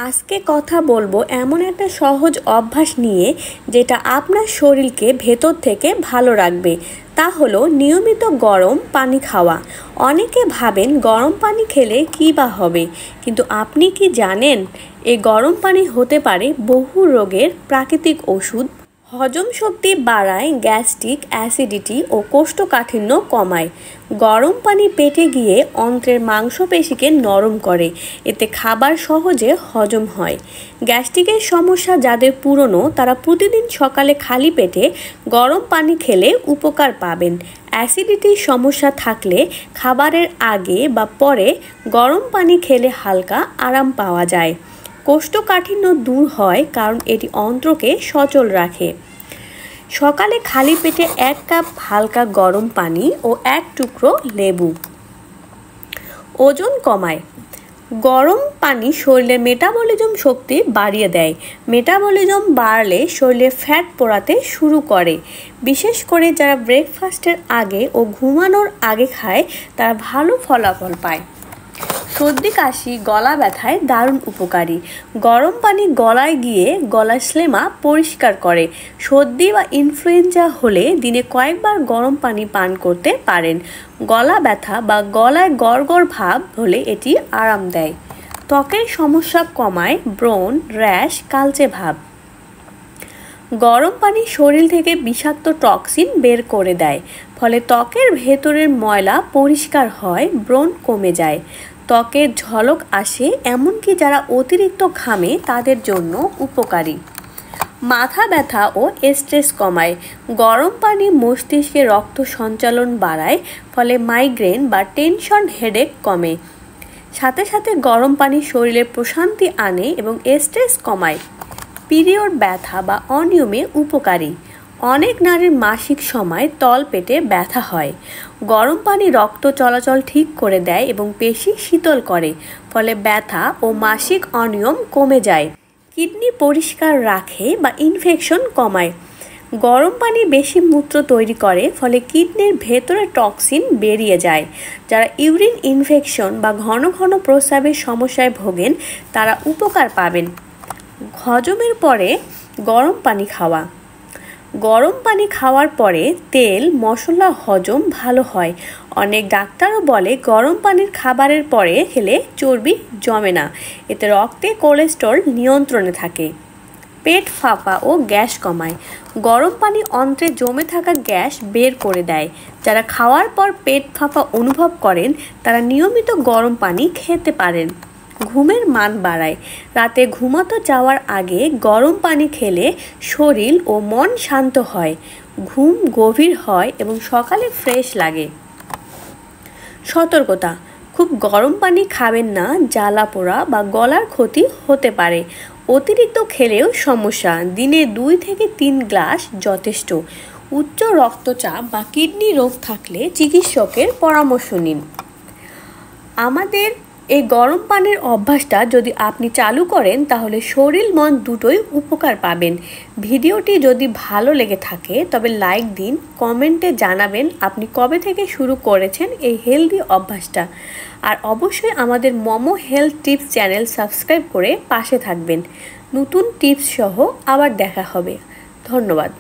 আজকে কথা বলবো এমন একটা সহজ অভ্যাস নিয়ে যেটা আপনার শরীরকে ভেতর থেকে ভালো রাখবে। তা হলো নিয়মিত গরম পানি খাওয়া। অনেকে ভাবেন গরম পানি খেলে কী বা হবে, কিন্তু আপনি কি জানেন এই গরম পানি হতে পারে বহু রোগের প্রাকৃতিক ওষুধ। হজম শক্তি বাড়ায়, গ্যাস্ট্রিক অ্যাসিডিটি ও কোষ্ঠকাঠিন্য কমায়। গরম পানি পেটে গিয়ে অন্ত্রের মাংসপেশিকে নরম করে, এতে খাবার সহজে হজম হয়। গ্যাস্ট্রিকের সমস্যা যাদের পুরনো, তারা প্রতিদিন সকালে খালি পেটে গরম পানি খেলে উপকার পাবেন। অ্যাসিডিটির সমস্যা থাকলে খাবারের আগে বা পরে গরম পানি খেলে হালকা আরাম পাওয়া যায়। কোষ্ঠকাঠিন্য দূর হয় কারণ এটি অন্ত্রকে সচল রাখে। সকালে খালি পেটে 1 কাপ হালকা গরম পানি ও 1 টুকরো লেবু। ওজন কমায়। গরম পানি শরীরের মেটাবলিজম শক্তি বাড়িয়ে দেয়। মেটাবলিজম বাড়লে শরীরে ফ্যাট পোড়াতে শুরু করে। বিশেষ করে যারা ব্রেকফাস্টের আগে ও ঘুমানোর আগে খায় তারা ভালো ফলাফল পায়। সর্দি কাশি গলা ব্যথায় দারুণ উপকারী। গরম পানি গলায় গিয়ে গলার শ্লেষ্মা পরিষ্কার করে। সর্দি বা ইনফ্লুয়েঞ্জা হলে দিনে কয়েকবার গরম পানি পান করতে পারেন। গলা ব্যথা বা গলায় গড়গড় ভাব হলে এটি আরাম দেয়। ত্বকের সমস্যা কমায়, ব্রণ, র্যাশ, কালচে ভাব। গরম পানি শরীর থেকে বিষাক্ত টক্সিন বের করে দেয়, ফলে ত্বকের ভেতরের ময়লা পরিষ্কার হয়, ব্রণ কমে যায়, ত্বকের ঝলক আসে। এমনকি যারা অতিরিক্ত ঘামে তাদের জন্য উপকারী। মাথা ব্যথা ও স্ট্রেস কমায়। গরম পানি মস্তিষ্কে রক্ত সঞ্চালন বাড়ায়, ফলে মাইগ্রেন বা টেনশন হেডেক কমে। সাথে সাথে গরম পানি শরীরে প্রশান্তি আনে এবং স্ট্রেস কমায়। পিরিয়ড ব্যথা বা অনিয়মে উপকারী। অনেক নারীর মাসিক সময় তলপেটে ব্যথা হয়। গরম পানি রক্ত চলাচল ঠিক করে দেয় এবং পেশি শীতল করে, ফলে ব্যথা ও মাসিক অনিয়ম কমে যায়। কিডনি পরিষ্কার রাখে বা ইনফেকশন কমায়। গরম পানি বেশি মূত্র তৈরি করে, ফলে কিডনির ভেতরে টক্সিন বেরিয়ে যায়। যারা ইউরিন ইনফেকশন বা ঘন ঘন প্রস্রাবের সমস্যায় ভোগেন তারা উপকার পাবেন। হজমের পরে গরম পানি খাওয়া। গরম পানি খাওয়ার পরে তেল মশলা হজম ভালো হয়। অনেক ডাক্তারও বলে গরম পানির খাবারের পরে খেলে চর্বি জমে না, এতে রক্তে কোলেস্টেরল নিয়ন্ত্রণে থাকে। পেট ফাঁপা ও গ্যাস কমায়। গরম পানি অন্ত্রে জমে থাকা গ্যাস বের করে দেয়। যারা খাওয়ার পর পেট ফাঁপা অনুভব করেন তারা নিয়মিত গরম পানি খেতে পারেন। ঘুমের মান বাড়ায়। রাতে ঘুমাতে যাওয়ার আগে গরম পানি খেলে শরীর ও মন শান্ত হয়, ঘুম গভীর হয় এবং সকালে ফ্রেশ লাগে। সতর্কতা: খুব গরম পানি খাবেন না, জ্বালা পোড়া বা গলার ক্ষতি হতে পারে। অতিরিক্ত খেলেও সমস্যা। দিনে 2 থেকে 3 গ্লাস যথেষ্ট। উচ্চ রক্তচাপ বা কিডনি রোগ থাকলে চিকিৎসকের পরামর্শ নিন। আমাদের এই গরম পানির অভ্যাসটা যদি আপনি চালু করেন তাহলে শরীর মন দুটোই উপকার পাবেন। ভিডিওটি যদি ভালো লেগে থাকে তবে লাইক দিন, কমেন্টে জানাবেন আপনি কবে থেকে শুরু করেছেন এই হেলদি অভ্যাসটা। আর অবশ্যই আমাদের momo health tips channel subscribe করে পাশে থাকবেন। নতুন টিপস সহ আবার দেখা হবে। ধন্যবাদ।